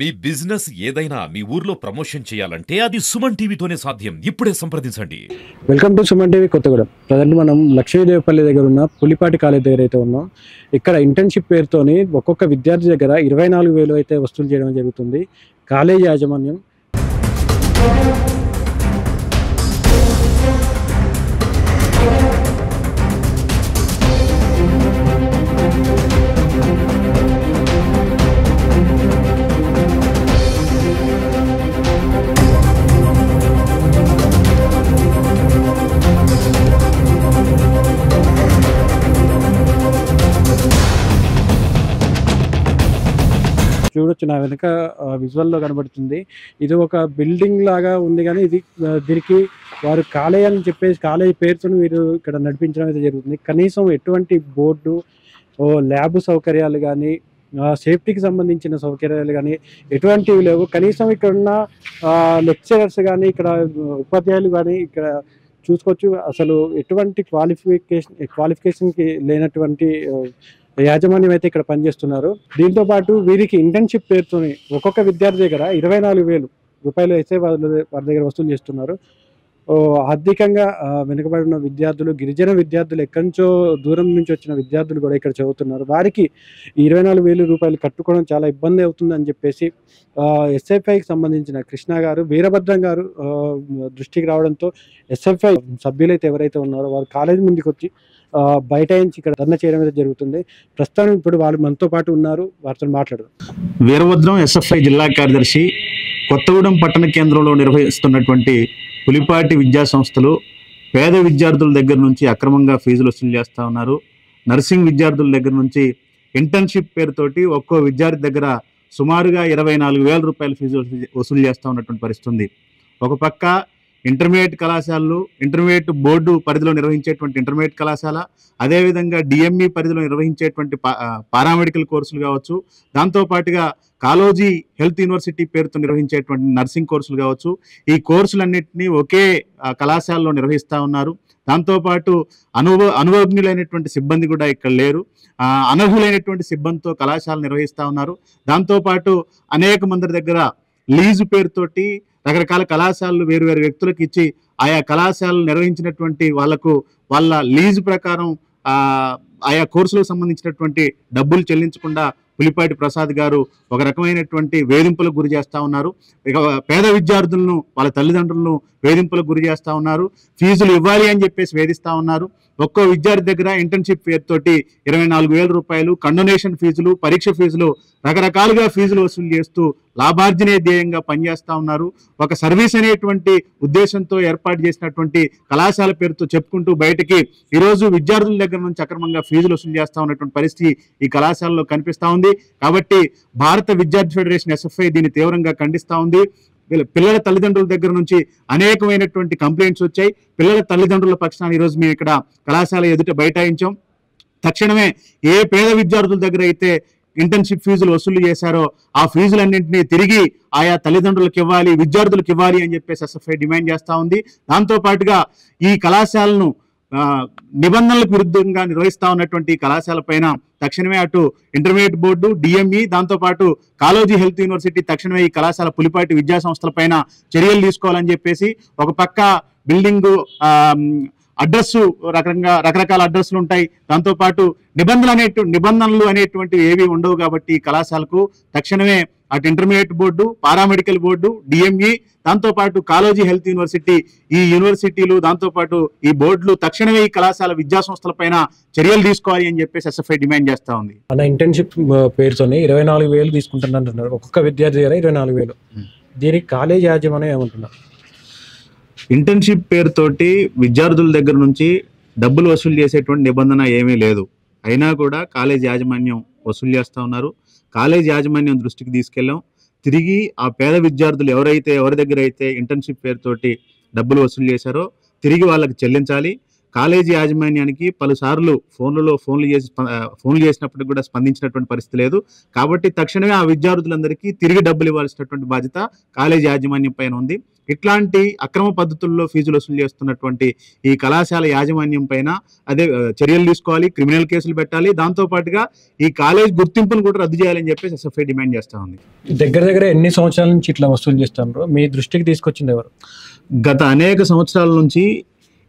మీ business ఏదైనా మీ ఊర్లో promotion చేయాలంటే అది సుమన్ టీవీతోనే సాధ్యం. ఇప్పుడే సంప్రదించండి. Welcome to Suman TV Kothagudem. Present మనం లక్ష్మీదేవిపల్లి దగ్గర ఉన్న పులిపాటి కాలేజ్ దగ్గర అయితే ఉన్నాం. ఇక్కడ ఇంటర్న్షిప్ పేరుతోని ఒక్కొక్క విద్యార్థి దగ్గర 24,000 అయితే వసూలు చేయడం జరుగుతుంది. కాలేజ్ యాజమాన్యం చూడొచ్చు, నా వెనక విజువల్లో కనబడుతుంది. ఇది ఒక బిల్డింగ్ లాగా ఉంది, కానీ ఇది దీనికి వారు కాలేజ్ అని చెప్పేసి కాలేజ్ పేరుతో వీరు ఇక్కడ నడిపించడం అయితే జరుగుతుంది. కనీసం ఎటువంటి బోర్డు, ల్యాబ్ సౌకర్యాలు కానీ, సేఫ్టీకి సంబంధించిన సౌకర్యాలు కానీ ఎటువంటివి లేవు. కనీసం ఇక్కడ ఉన్న లెక్చరర్స్ కానీ, ఇక్కడ ఉపాధ్యాయులు కానీ ఇక్కడ చూసుకోవచ్చు. అసలు ఎటువంటి క్వాలిఫికేషన్కి లేనటువంటి యాజమాన్యం అయితే ఇక్కడ పనిచేస్తున్నారు. దీంతో పాటు వీరికి ఇంటర్న్షిప్ పేరుతోని ఒక్కొక్క విద్యార్థి దగ్గర 24,000 రూపాయలు అయితే వారి దగ్గర వసూలు చేస్తున్నారు. ఆర్థికంగా వెనుకబడిన విద్యార్థులు, గిరిజన విద్యార్థులు, ఎక్కడి నుంచో దూరం నుంచి వచ్చిన విద్యార్థులు కూడా ఇక్కడ చదువుతున్నారు. వారికి 24,000 రూపాయలు కట్టుకోవడం చాలా ఇబ్బంది అవుతుందని చెప్పేసి ఎస్ఎఫ్ఐకి సంబంధించిన కృష్ణ గారు, వీరభద్రం గారు దృష్టికి రావడంతో ఎస్ఎఫ్ఐ సభ్యులైతే ఎవరైతే ఉన్నారో వారు కాలేజీ ముందుకు వచ్చి బయటాయించి ఇక్కడ ధర్నా చేయడం అయితే జరుగుతుంది. ప్రస్తుతం ఇప్పుడు వాళ్ళు మనతో పాటు ఉన్నారు, వారితో మాట్లాడదాం. వీరభద్రం ఎస్ఎఫ్ఐ జిల్లా కార్యదర్శి. కొత్తగూడెం పట్టణ కేంద్రంలో నిర్వహిస్తున్నటువంటి పులిపాటి విద్యా సంస్థలు పేద విద్యార్థుల దగ్గర నుంచి అక్రమంగా ఫీజులు వసూలు చేస్తూ ఉన్నారు. నర్సింగ్ విద్యార్థుల దగ్గర నుంచి ఇంటర్న్షిప్ పేరుతోటి ఒక్కో విద్యార్థి దగ్గర సుమారుగా 24,000 రూపాయల ఫీజు వసూలు చేస్తూ ఉన్నటువంటి పరిస్థితి ఉంది. ఒక పక్క ఇంటర్మీడియట్ కళాశాలలు, ఇంటర్మీడియట్ బోర్డు పరిధిలో నిర్వహించేటువంటి ఇంటర్మీడియట్ కళాశాల, అదేవిధంగా డిఎంఈ పరిధిలో నిర్వహించేటువంటి పారామెడికల్ కోర్సులు కావచ్చు, దాంతోపాటుగా కాలోజీ హెల్త్ యూనివర్సిటీ పేరుతో నిర్వహించేటువంటి నర్సింగ్ కోర్సులు కావచ్చు, ఈ కోర్సులన్నింటినీ ఒకే కళాశాలలో నిర్వహిస్తూ ఉన్నారు. దాంతోపాటు అనుభవజ్ఞులైనటువంటి సిబ్బంది కూడా ఇక్కడ లేరు. అనర్హులైనటువంటి సిబ్బందితో కళాశాల నిర్వహిస్తూ ఉన్నారు. దాంతోపాటు అనేక మంది దగ్గర లీజు పేరుతోటి రకరకాల కళాశాలలు వేరు వేరు వ్యక్తులకు ఇచ్చి ఆయా కళాశాలలు నిర్వహించినటువంటి వాళ్ళ లీజు ప్రకారం ఆయా కోర్సులకు సంబంధించినటువంటి డబ్బులు చెల్లించకుండా పులిపాటి ప్రసాద్ గారు ఒక రకమైనటువంటి వేధింపులకు గురి చేస్తూ ఉన్నారు. ఇక పేద విద్యార్థులను, వాళ్ళ తల్లిదండ్రులను వేధింపులకు గురి చేస్తూ ఉన్నారు. ఫీజులు ఇవ్వాలి అని చెప్పేసి వేధిస్తూ ఉన్నారు. ఒక్కో విద్యార్థి దగ్గర ఇంటర్న్షిప్ పేరుతోటి 24,000 రూపాయలు కండోనేషన్ ఫీజులు, పరీక్ష ఫీజులు, రకరకాలుగా ఫీజులు వసూలు చేస్తూ లాభార్జనే ధ్యేయంగా పనిచేస్తూ ఉన్నారు. ఒక సర్వీస్ అనేటువంటి ఉద్దేశంతో ఏర్పాటు చేసినటువంటి కళాశాల పేరుతో చెప్పుకుంటూ బయటికి ఈరోజు విద్యార్థుల దగ్గర నుంచి అక్రమంగా ఫీజులు వసూలు చేస్తూ ఉన్నటువంటి పరిస్థితి ఈ కళాశాలలో కనిపిస్తూ ఉంది. కాబట్టి భారత విద్యార్థి ఫెడరేషన్ ఎస్ఎఫ్ఐ దీన్ని తీవ్రంగా ఖండిస్తూ ఉంది. పిల్లల తల్లిదండ్రుల దగ్గర నుంచి అనేకమైనటువంటి కంప్లైంట్స్ వచ్చాయి. పిల్లల తల్లిదండ్రుల పక్షాన్ని ఈరోజు మేము ఇక్కడ కళాశాల ఎదుట బైఠాయించాం. తక్షణమే ఏ పేద విద్యార్థుల దగ్గర అయితే ఇంటర్న్షిప్ ఫీజులు వసూలు చేశారో ఆ ఫీజులన్నింటినీ తిరిగి ఆయా తల్లిదండ్రులకు ఇవ్వాలి, విద్యార్థులకు ఇవ్వాలి అని చెప్పేసి ఎస్ఎఫ్ఐ డిమాండ్ చేస్తూ ఉంది. దాంతోపాటుగా ఈ కళాశాలను నిబంధనలకు విరుద్ధంగా నిర్వహిస్తా ఉన్నటువంటి కళాశాల పైన తక్షణమే అటు ఇంటర్మీడియట్ బోర్డు, డిఎంఈ, దాంతోపాటు కాలోజీ హెల్త్ యూనివర్సిటీ తక్షణమే ఈ కళాశాల పులిపాటి విద్యా సంస్థల పైన చర్యలు తీసుకోవాలని చెప్పేసి, ఒక పక్క బిల్డింగు అడ్రస్సు రకరకాల అడ్రస్లు ఉంటాయి. దాంతోపాటు నిబంధనలు అనేటువంటివి ఏవి ఉండవు. కాబట్టి కళాశాలకు తక్షణమే అటు intermediate board, paramedical board, DME, దాంతోపాటు కాలోజీ హెల్త్ యూనివర్సిటీ, ఈ యూనివర్సిటీలు, దాంతోపాటు ఈ బోర్డులు తక్షణమే ఈ కళాశాల విద్యా సంస్థల పైన చర్యలు తీసుకోవాలి అని చెప్పేసి ఎస్ఎఫ్ఐ డిమాండ్ చేస్తా ఉంది. అన్న ఇంటర్న్షిప్ పేరుతోనే 24,000 తీసుకుంటున్నారు ఒక్కొక్క విద్యార్థి దగ్గర 24,000. దీనికి కాలేజ్ యాజమాన్యం ఏమంటున్నారు? ఇంటర్న్షిప్ పేరుతోటి విద్యార్థుల దగ్గర నుంచి డబ్బులు వసూలు చేసేటువంటి నిబంధన ఏమీ లేదు. అయినా కూడా కాలేజ్ యాజమాన్యం వసూలు చేస్తూ ఉన్నారు. కాలేజ్ యాజమాన్యం దృష్టికి తీసుకెళ్ళాం. తిరిగి ఆ పేద విద్యార్థులు ఎవరి దగ్గర అయితే ఇంటర్న్షిప్ పేరుతోటి డబ్బులు వసూలు చేశారో తిరిగి వాళ్ళకి చెల్లించాలి. కాలేజీ యాజమాన్యానికి పలుసార్లు ఫోన్లు చేసినప్పటికి కూడా స్పందించినటువంటి పరిస్థితి లేదు. కాబట్టి తక్షణమే ఆ విద్యార్థులందరికీ తిరిగి డబ్బులు ఇవ్వాల్సినటువంటి బాధ్యత కాలేజీ యాజమాన్యం పైన ఉంది. ఇట్లాంటి అక్రమ పద్ధతుల్లో ఫీజులు వసూలు చేస్తున్నటువంటి ఈ కళాశాల యాజమాన్యం పైన చర్యలు తీసుకోవాలి, క్రిమినల్ కేసులు పెట్టాలి. దాంతో పాటుగా ఈ కాలేజ్ గుర్తింపును కూడా రద్దు చేయాలని చెప్పేసి ఎస్ఎఫ్ఐ డిమాండ్ చేస్తా ఉంది. దగ్గర ఎన్ని సంవత్సరాల నుంచి ఇట్లా వసూలు చేస్తున్నారు? మీ దృష్టికి తీసుకొచ్చింది ఎవరు? గత అనేక సంవత్సరాల నుంచి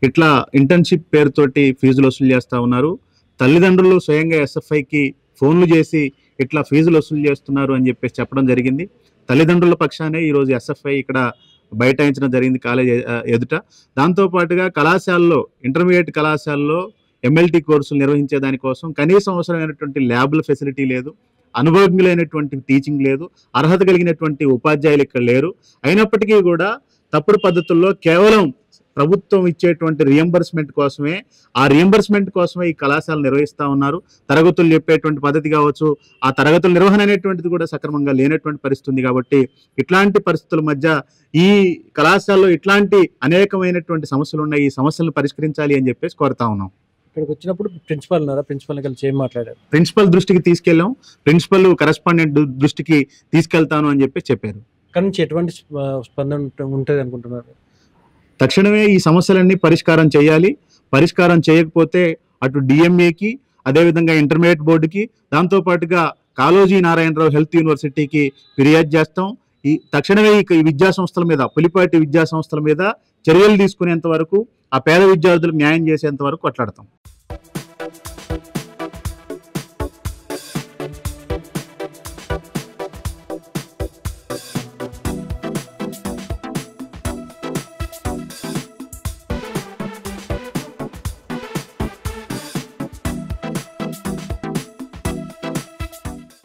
ఇట్లా ఇంటర్న్షిప్ పేరుతోటి ఫీజులు వసూలు చేస్తూ ఉన్నారు. తల్లిదండ్రులు స్వయంగా ఎస్ఎఫ్ఐకి ఫోన్లు చేసి ఇట్లా ఫీజులు వసూలు చేస్తున్నారు అని చెప్పేసి చెప్పడం జరిగింది. తల్లిదండ్రుల పక్షానే ఈరోజు ఎస్ఎఫ్ఐ ఇక్కడ బైఠాయించడం జరిగింది కాలేజ్ ఎదుట. దాంతోపాటుగా కళాశాలలో, ఇంటర్మీడియట్ కళాశాలలో ఎంఎల్టీ కోర్సులు నిర్వహించే దానికోసం కనీసం అవసరమైనటువంటి ల్యాబ్ల ఫెసిలిటీ లేదు, అనుభవజ్ఞులైనటువంటి టీచింగ్ లేదు, అర్హత కలిగినటువంటి ఉపాధ్యాయులు ఇక్కడ లేరు. అయినప్పటికీ కూడా తప్పుడు పద్ధతుల్లో కేవలం ప్రభుత్వం ఇచ్చేటువంటి రియంబర్స్మెంట్ కోసమే, ఆ రియంబర్స్మెంట్ కోసమే ఈ కళాశాల నిర్వహిస్తూ ఉన్నారు. తరగతులు చెప్పేటువంటి పద్ధతి కావచ్చు, ఆ తరగతుల నిర్వహణ అనేటువంటిది కూడా సక్రమంగా లేనటువంటి పరిస్థితి ఉంది. కాబట్టి ఇట్లాంటి పరిస్థితుల మధ్య ఈ కళాశాలలో ఇట్లాంటి అనేకమైనటువంటి సమస్యలు ఉన్నాయి. ఈ సమస్యలను పరిష్కరించాలి అని చెప్పేసి కోరుతా ఉన్నాం. ఇక్కడికి వచ్చినప్పుడు ప్రిన్సిపల్ ఉన్నారా? ప్రిన్సిపల్ కలిసి ఏం మాట్లాడారు? ప్రిన్సిపల్ దృష్టికి తీసుకెళ్ళాం. ప్రిన్సిపల్ కరెస్పాండెంట్ దృష్టికి తీసుకెళ్తాను అని చెప్పి చెప్పారు. ఇక్కడ నుంచి ఎటువంటి స్పందన ఉంటుంది అనుకుంటున్నారు? తక్షణమే ఈ సమస్యలన్నీ పరిష్కారం చేయాలి. పరిష్కారం చేయకపోతే అటు డిఎంఏకి, అదేవిధంగా ఇంటర్మీడియట్ బోర్డుకి, దాంతోపాటుగా కాళోజీ నారాయణరావు హెల్త్ యూనివర్సిటీకి ఫిర్యాదు చేస్తాం. తక్షణమే ఈ విద్యా సంస్థల మీద, పులిపాటి విద్యా సంస్థల మీద చర్యలు తీసుకునేంత వరకు, ఆ పేద విద్యార్థులకు న్యాయం చేసేంత వరకు కొట్లాడతాం.